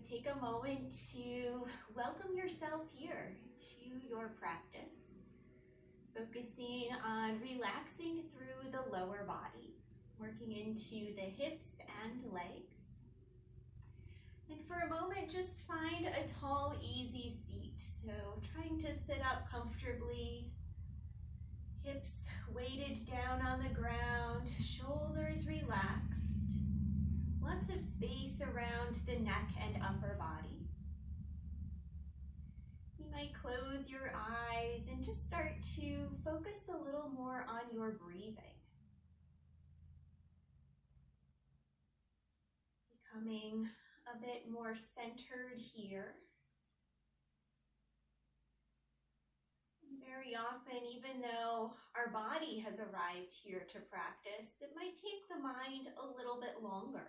take a moment to welcome yourself here to your practice, focusing on relaxing through the lower body, working into the hips and legs. And for a moment, just find a tall, easy seat. So trying to sit up comfortably, hips weighted down on the ground, shoulders relaxed. Lots of space around the neck and upper body. You might close your eyes and just start to focus a little more on your breathing. Becoming a bit more centered here. Very often, even though our body has arrived here to practice, it might take the mind a little bit longer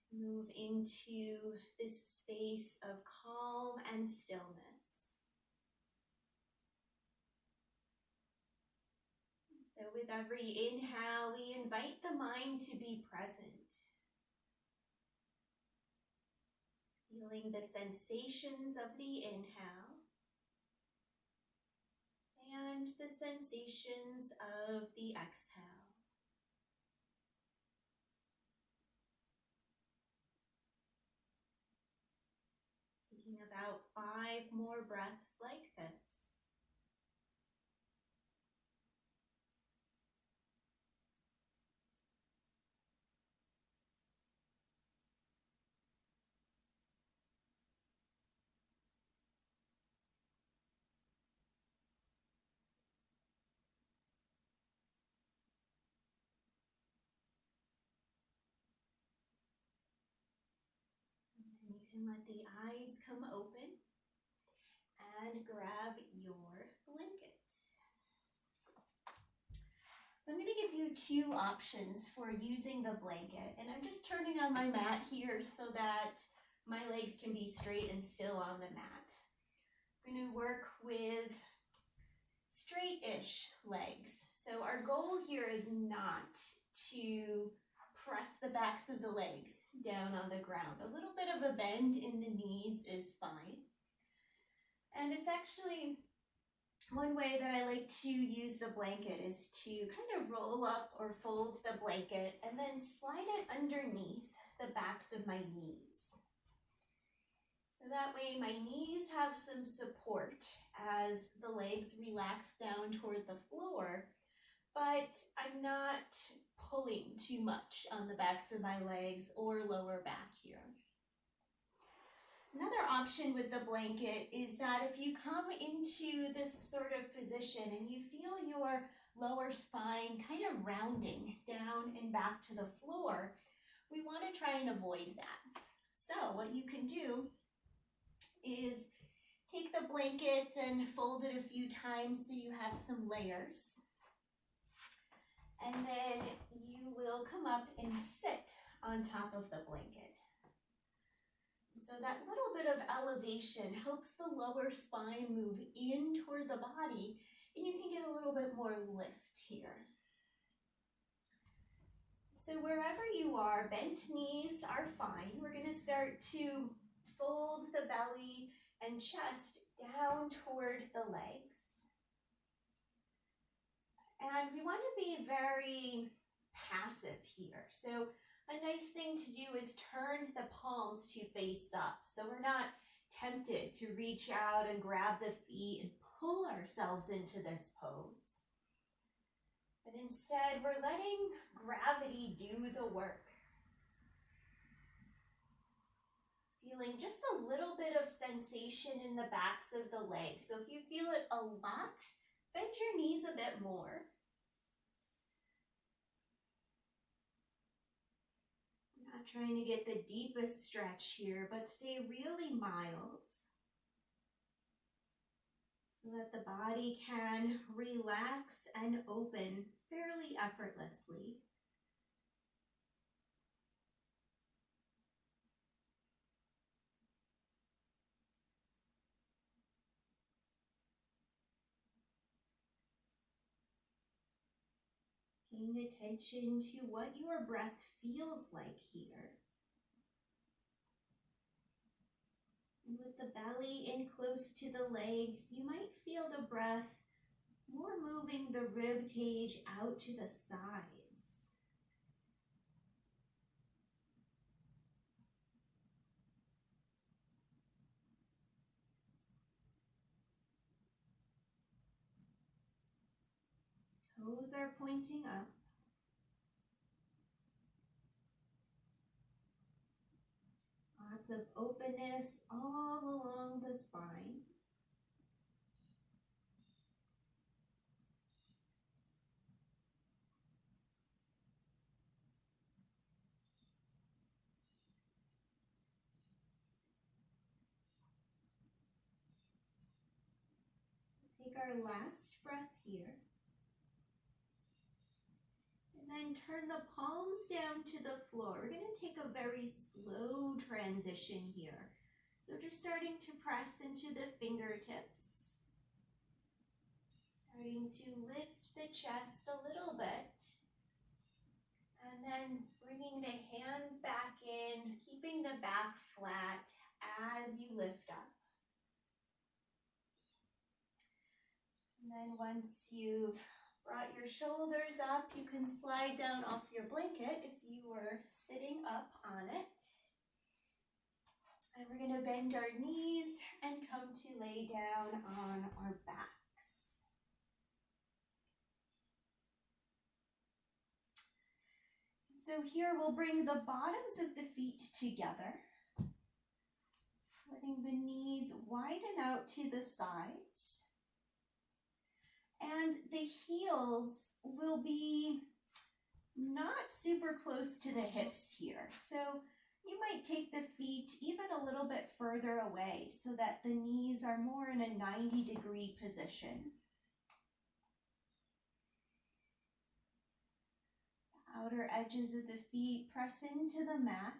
to move into this space of calm and stillness. So with every inhale, we invite the mind to be present. Feeling the sensations of the inhale and the sensations of the exhale. Taking about 5 more breaths like this. You can let the eyes come open and grab your blanket. So I'm going to give you 2 options for using the blanket, and I'm just turning on my mat here so that my legs can be straight and still on the mat. I'm going to work with straight-ish legs. So our goal here is not to press the backs of the legs down on the ground. A little bit of a bend in the knees is fine. And it's actually one way that I like to use the blanket is to kind of roll up or fold the blanket and then slide it underneath the backs of my knees. So that way my knees have some support as the legs relax down toward the floor, but I'm not pulling too much on the backs of my legs or lower back here. Another option with the blanket is that if you come into this sort of position and you feel your lower spine kind of rounding down and back to the floor, we want to try and avoid that. So what you can do is take the blanket and fold it a few times so you have some layers. And then you will come up and sit on top of the blanket. So that little bit of elevation helps the lower spine move in toward the body, and you can get a little bit more lift here. So wherever you are, bent knees are fine. We're going to start to fold the belly and chest down toward the legs. And we want to be very passive here. So a nice thing to do is turn the palms to face up. So we're not tempted to reach out and grab the feet and pull ourselves into this pose. But instead, we're letting gravity do the work. Feeling just a little bit of sensation in the backs of the legs. So if you feel it a lot, bend your knees a bit more. Not trying to get the deepest stretch here, but stay really mild so that the body can relax and open fairly effortlessly. Paying attention to what your breath feels like here. with the belly in close to the legs. You might feel the breath more moving the rib cage out to the sides. Toes are pointing up. Lots of openness all along the spine. Take our last breath here. And then turn the palms down to the floor. We're going to take a very slow transition here. So just starting to press into the fingertips. Starting to lift the chest a little bit. And then bringing the hands back in, keeping the back flat as you lift up. And then once you've brought your shoulders up, you can slide down off your blanket if you were sitting up on it. And we're going to bend our knees and come to lay down on our backs. So here we'll bring the bottoms of the feet together, letting the knees widen out to the sides. And the heels will be not super close to the hips here. So you might take the feet even a little bit further away so that the knees are more in a 90-degree position. The outer edges of the feet press into the mat.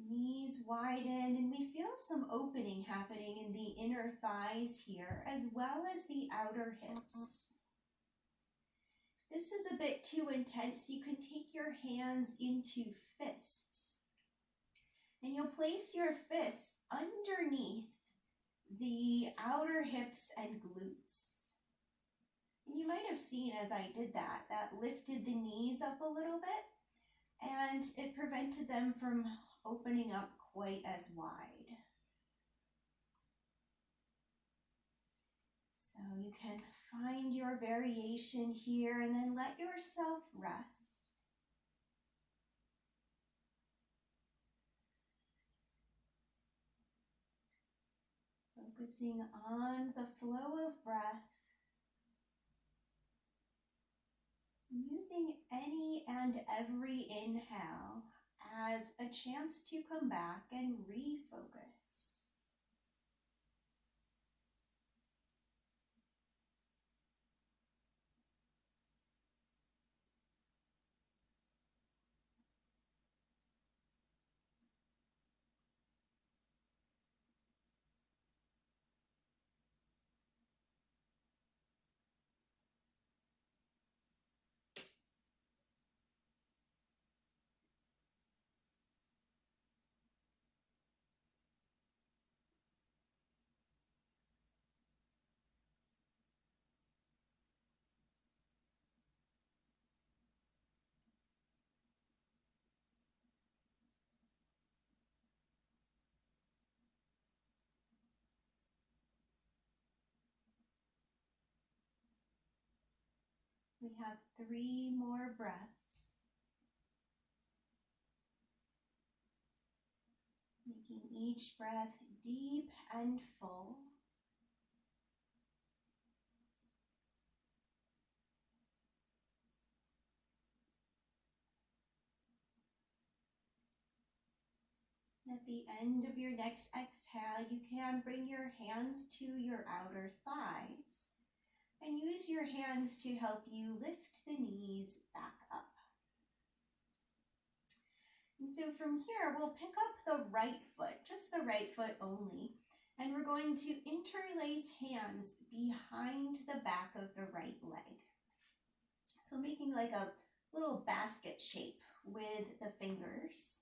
Knees widen, and we feel some opening happening in the inner thighs here, as well as the outer hips. This is a bit too intense. You can take your hands into fists, and you'll place your fists underneath the outer hips and glutes. And you might have seen as I did that, that lifted the knees up a little bit, and it prevented them from opening up quite as wide. So you can find your variation here and then let yourself rest. Focusing on the flow of breath. Using any and every inhale as a chance to come back and refocus. We have 3 more breaths. Making each breath deep and full. At the end of your next exhale, you can bring your hands to your outer thighs and use your hands to help you lift the knees back up. And so from here, we'll pick up the right foot, just the right foot only, and we're going to interlace hands behind the back of the right leg. So making like a little basket shape with the fingers.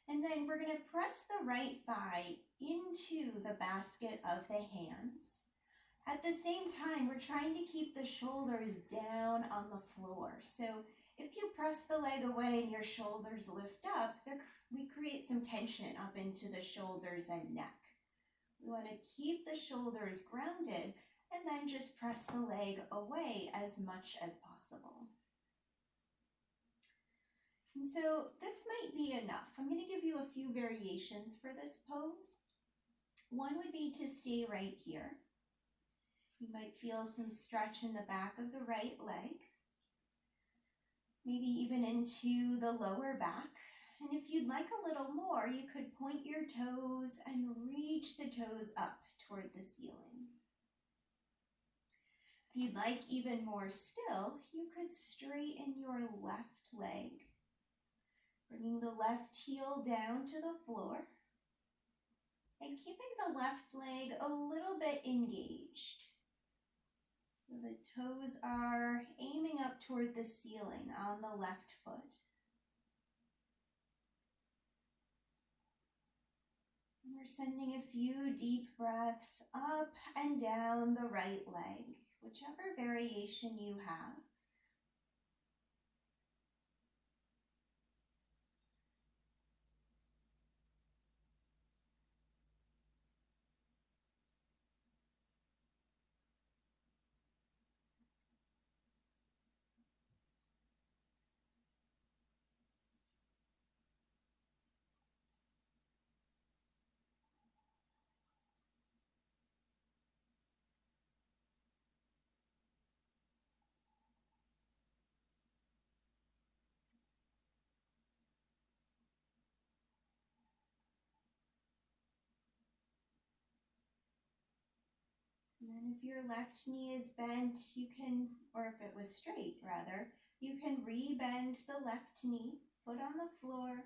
And then we're going to press the right thigh into the basket of the hands. At the same time, we're trying to keep the shoulders down on the floor. So if you press the leg away and your shoulders lift up, we create some tension up into the shoulders and neck. We want to keep the shoulders grounded and then just press the leg away as much as possible. And so this might be enough. I'm going to give you a few variations for this pose. One would be to stay right here. You might feel some stretch in the back of the right leg, maybe even into the lower back. And if you'd like a little more, you could point your toes and reach the toes up toward the ceiling. If you'd like even more still, you could straighten your left leg, bringing the left heel down to the floor and keeping the left leg a little bit engaged. So the toes are aiming up toward the ceiling on the left foot. And we're sending a few deep breaths up and down the right leg, whichever variation you have. And then if your left knee is bent, you can, or if it was straight rather, you can re-bend the left knee, foot on the floor,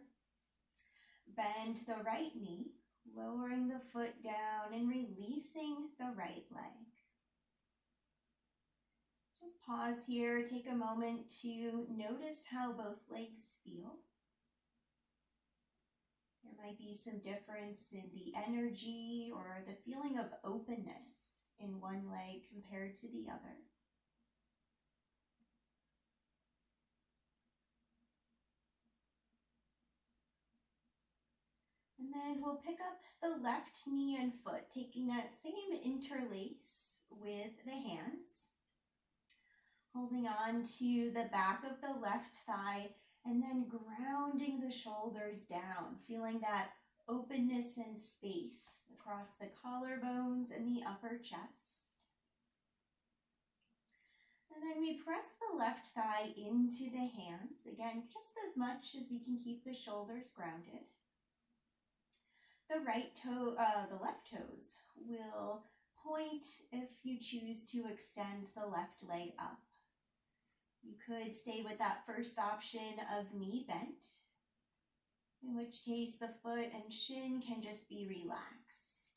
bend the right knee, lowering the foot down and releasing the right leg. Just pause here, take a moment to notice how both legs feel. There might be some difference in the energy or the feeling of openness in one leg compared to the other. And then we'll pick up the left knee and foot, taking that same interlace with the hands, holding on to the back of the left thigh, and then grounding the shoulders down, feeling that openness and space across the collarbones and the upper chest. And then we press the left thigh into the hands, again, just as much as we can keep the shoulders grounded. The left toes will point if you choose to extend the left leg up. You could stay with that first option of knee bent, in which case the foot and shin can just be relaxed.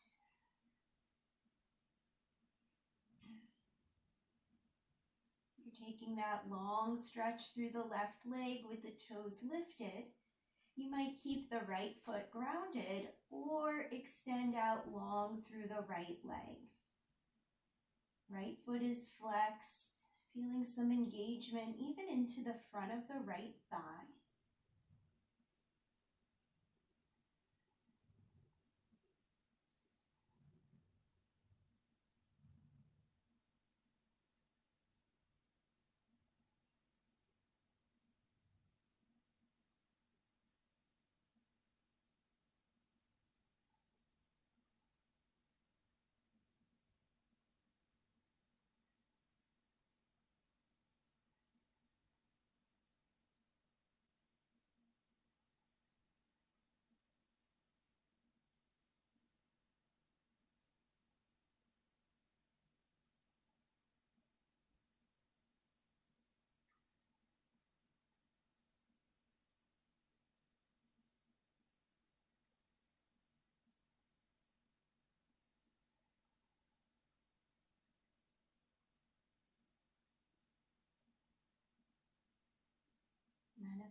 You're taking that long stretch through the left leg with the toes lifted. You might keep the right foot grounded or extend out long through the right leg. Right foot is flexed, feeling some engagement even into the front of the right thigh.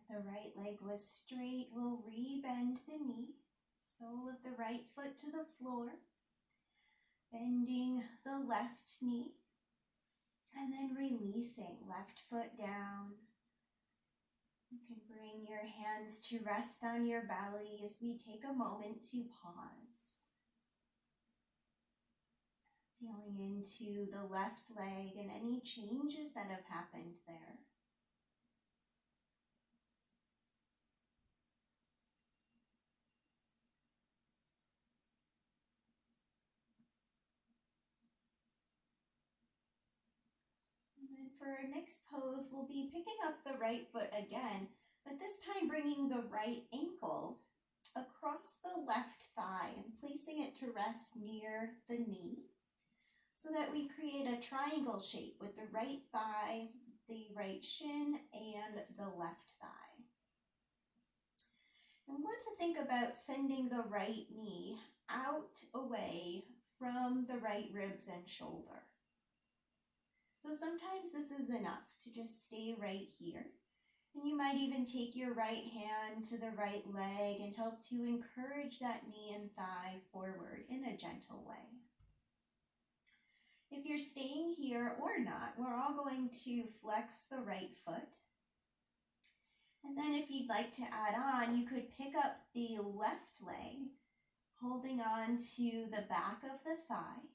If the right leg was straight, we'll re-bend the knee, sole of the right foot to the floor, bending the left knee, and then releasing left foot down. You can bring your hands to rest on your belly as we take a moment to pause. Feeling into the left leg and any changes that have happened there. And then for our next pose, we'll be picking up the right foot again, but this time bringing the right ankle across the left thigh and placing it to rest near the knee so that we create a triangle shape with the right thigh, the right shin, and the left thigh. And we want to think about sending the right knee out away from the right ribs and shoulder. So sometimes this is enough to just stay right here. And you might even take your right hand to the right leg and help to encourage that knee and thigh forward in a gentle way. If you're staying here or not, we're all going to flex the right foot. And then if you'd like to add on, you could pick up the left leg, holding on to the back of the thigh,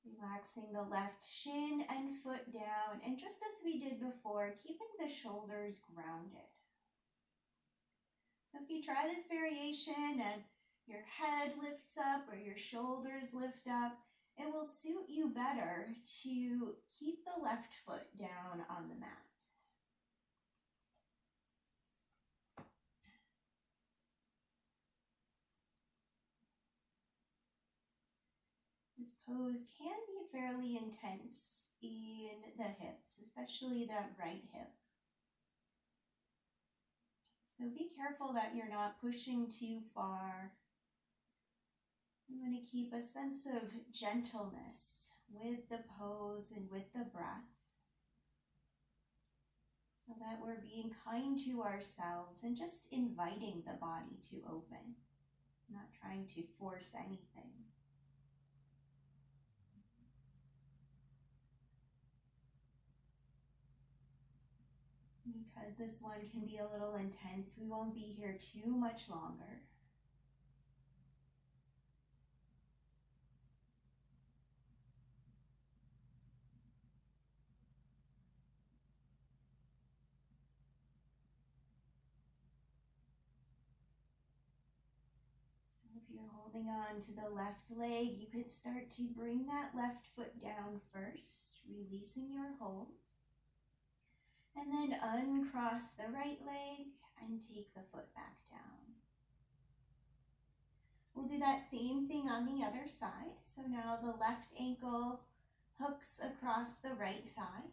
relaxing the left shin and foot down, and just as we did before, keeping the shoulders grounded. So if you try this variation and your head lifts up or your shoulders lift up, it will suit you better to keep the left foot down on the mat. This pose can be fairly intense in the hips, especially that right hip. So be careful that you're not pushing too far. You want to keep a sense of gentleness with the pose and with the breath, so that we're being kind to ourselves and just inviting the body to open, not trying to force anything. Because this one can be a little intense, we won't be here too much longer. So if you're holding on to the left leg, you could start to bring that left foot down first, releasing your hold. And then uncross the right leg and take the foot back down. We'll do that same thing on the other side. So now the left ankle hooks across the right thigh.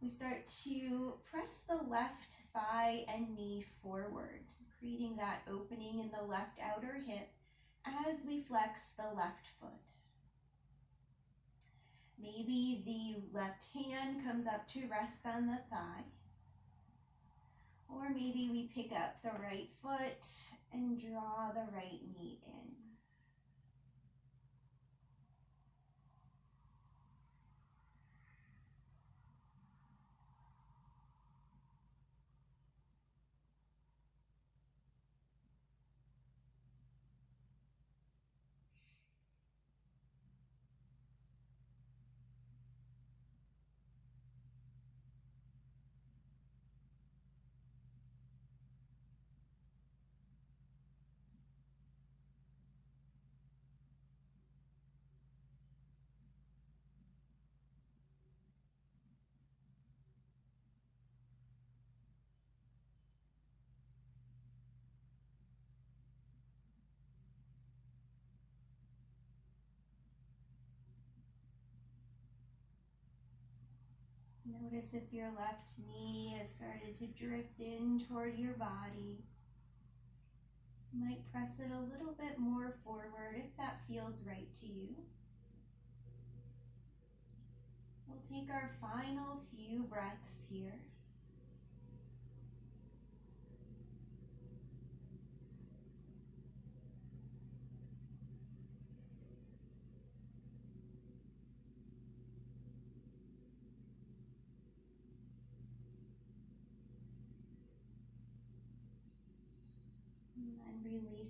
We start to press the left thigh and knee forward, creating that opening in the left outer hip as we flex the left foot. Maybe the left hand comes up to rest on the thigh. Or maybe we pick up the right foot and draw the right knee in. Notice if your left knee has started to drift in toward your body. You might press it a little bit more forward if that feels right to you. We'll take our final few breaths here.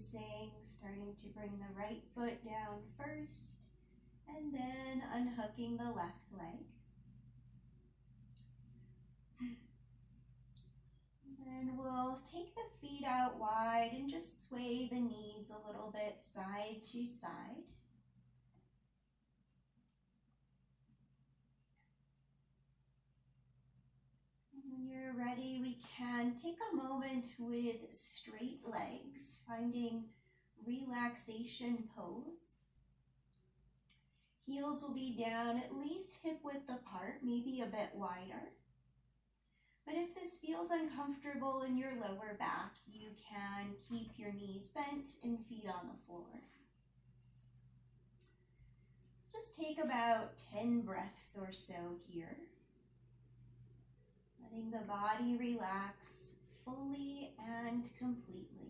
releasing, starting to bring the right foot down first, and then unhooking the left leg. And we'll take the feet out wide and just sway the knees a little bit side to side. When you're ready, we can take a moment with straight legs, finding relaxation pose. Heels will be down at least hip width apart, maybe a bit wider. But if this feels uncomfortable in your lower back, you can keep your knees bent and feet on the floor. Just take about 10 breaths or so here. Letting the body relax fully and completely.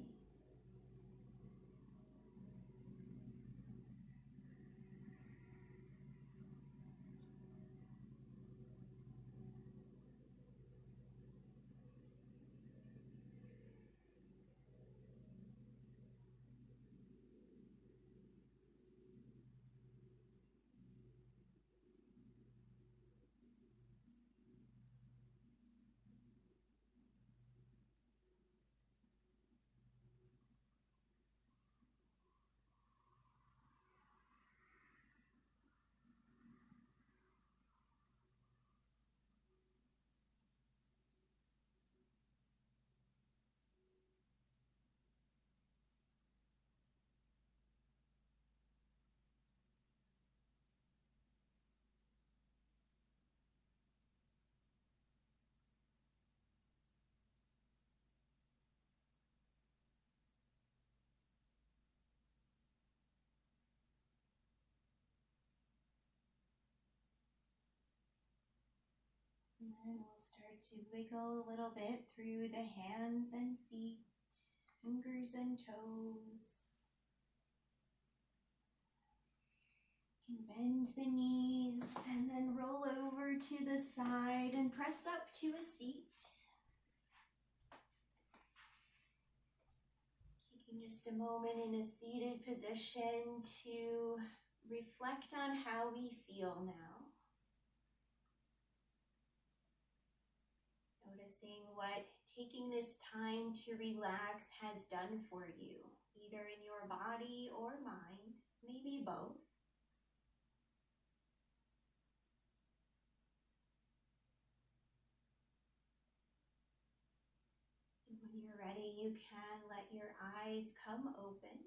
And then we'll start to wiggle a little bit through the hands and feet, fingers and toes. You can bend the knees and then roll over to the side and press up to a seat. Taking just a moment in a seated position to reflect on how we feel now. Noticing what taking this time to relax has done for you, either in your body or mind, maybe both. And when you're ready, you can let your eyes come open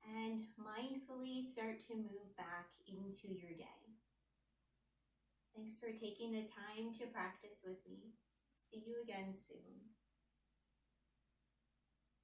and mindfully start to move back into your day. Thanks for taking the time to practice with me. See you again soon.